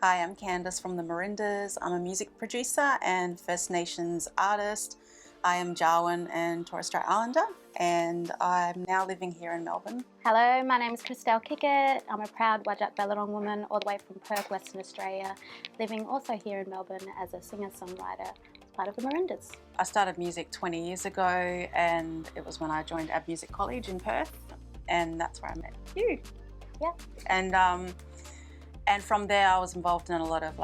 Hi, I'm Candice from the Merindas. I'm a music producer and First Nations artist. I am Jawoyn and Torres Strait Islander, and I'm now living here in Melbourne. Hello, my name is Christelle Kickett. I'm a proud Whadjuk Ballarong woman all the way from Perth, Western Australia, living also here in Melbourne as a singer-songwriter as part of the Merindas. I started music 20 years ago, and it was when I joined AB Music College in Perth, and that's where I met you. Yeah. And from there I was involved in a lot of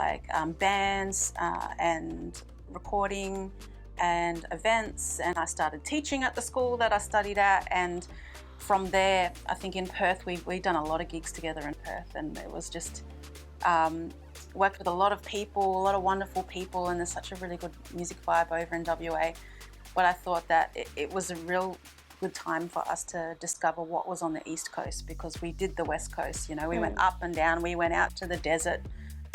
bands and recording and events, and I started teaching at the school that I studied at, and from there I think in Perth we've done a lot of gigs together in Perth, and it was just worked with a lot of people, a lot of wonderful people, and there's such a really good music vibe over in WA. But I thought that it was a real good time for us to discover what was on the East Coast, because we did the West Coast, you know, we went up and down, we went out to the desert.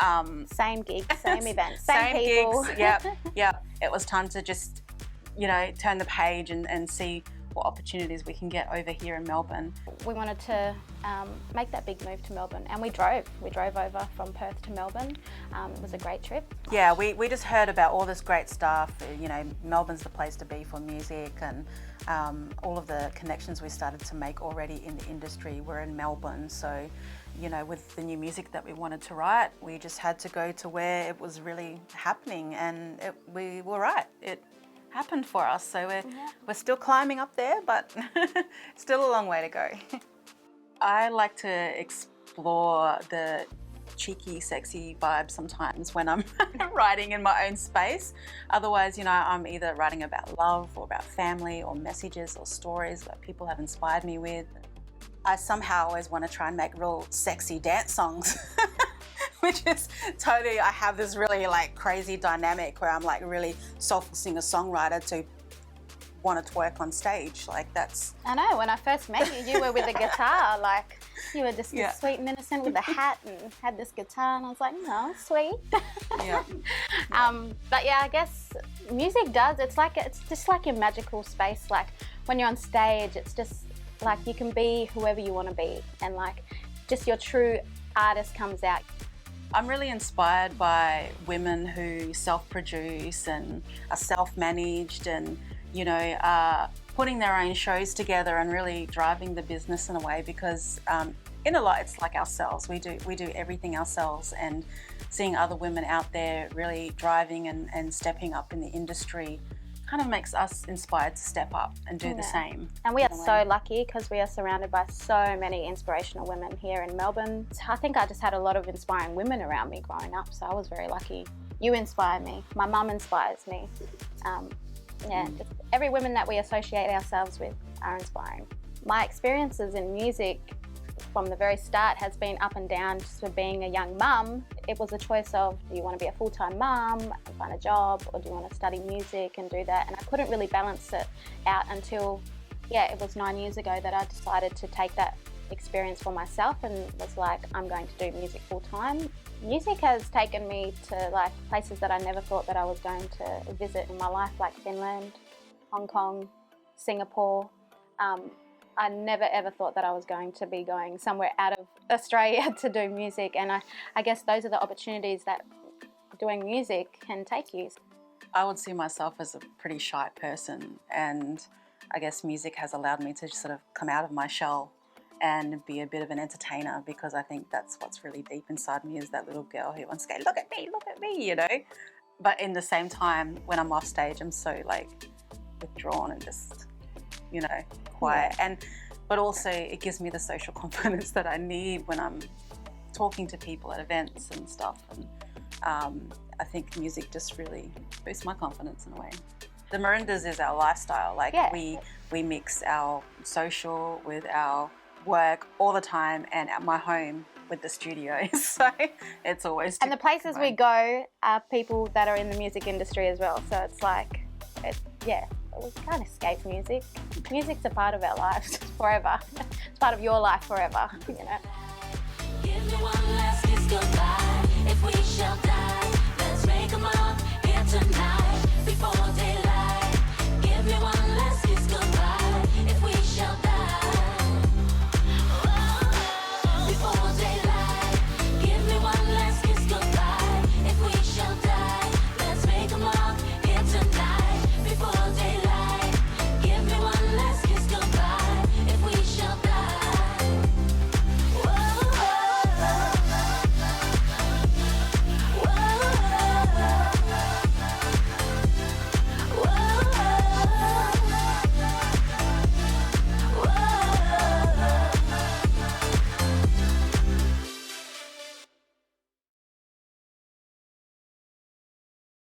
Same gigs, same events, same people. Gigs, yeah. It was time to just, you know, turn the page and see what opportunities we can get over here in Melbourne. We wanted to make that big move to Melbourne, and we drove over from Perth to Melbourne. It was a great trip. Yeah, we just heard about all this great stuff, you know, Melbourne's the place to be for music, and all of the connections we started to make already in the industry were in Melbourne. So, you know, with the new music that we wanted to write, we just had to go to where it was really happening, and we were right. It happened for us, so we're still climbing up there, but still a long way to go. I like to explore the cheeky, sexy vibe sometimes when I'm writing in my own space. Otherwise, you know, I'm either writing about love or about family or messages or stories that people have inspired me with. I somehow always want to try and make real sexy dance songs. Which is totally, I have this really crazy dynamic where I'm really soulful singer-songwriter to want to twerk on stage. That's... I know, when I first met you, you were with a guitar, you were just sweet and innocent with a hat and had this guitar, and I was like, no, sweet. Yeah. But yeah, I guess music does, it's just like your magical space. When you're on stage, it's just you can be whoever you want to be, and just your true artist comes out. I'm really inspired by women who self-produce and are self-managed and, you know, are putting their own shows together and really driving the business in a way, because in a lot it's like ourselves. We do everything ourselves, and seeing other women out there really driving and stepping up in the industry kind of makes us inspired to step up and do the same. And we are so lucky because we are surrounded by so many inspirational women here in Melbourne. So I think I just had a lot of inspiring women around me growing up, so I was very lucky. You inspire me. My mum inspires me. Just every woman that we associate ourselves with are inspiring. My experiences in music from the very start has been up and down. Just for being a young mum, it was a choice of, do you want to be a full-time mum and find a job, or do you want to study music and do that? And I couldn't really balance it out until, it was 9 years ago that I decided to take that experience for myself and was like, I'm going to do music full-time. Music has taken me to places that I never thought that I was going to visit in my life, like Finland, Hong Kong, Singapore. I never ever thought that I was going to be going somewhere out of Australia to do music, and I guess those are the opportunities that doing music can take you. I would see myself as a pretty shy person, and I guess music has allowed me to just sort of come out of my shell and be a bit of an entertainer, because I think that's what's really deep inside me, is that little girl who wants to go, look at me, you know. But in the same time, when I'm off stage, I'm so withdrawn and just, you know, quiet. But also it gives me the social confidence that I need when I'm talking to people at events and stuff. And I think music just really boosts my confidence in a way. The Merindas is our lifestyle. We mix our social with our work all the time, and at my home with the studio. So it's always... And the places we go are people that are in the music industry as well. So it's we can't escape music. Music's a part of our lives forever. It's part of your life forever, you know. Give me one last kiss goodbye if we shall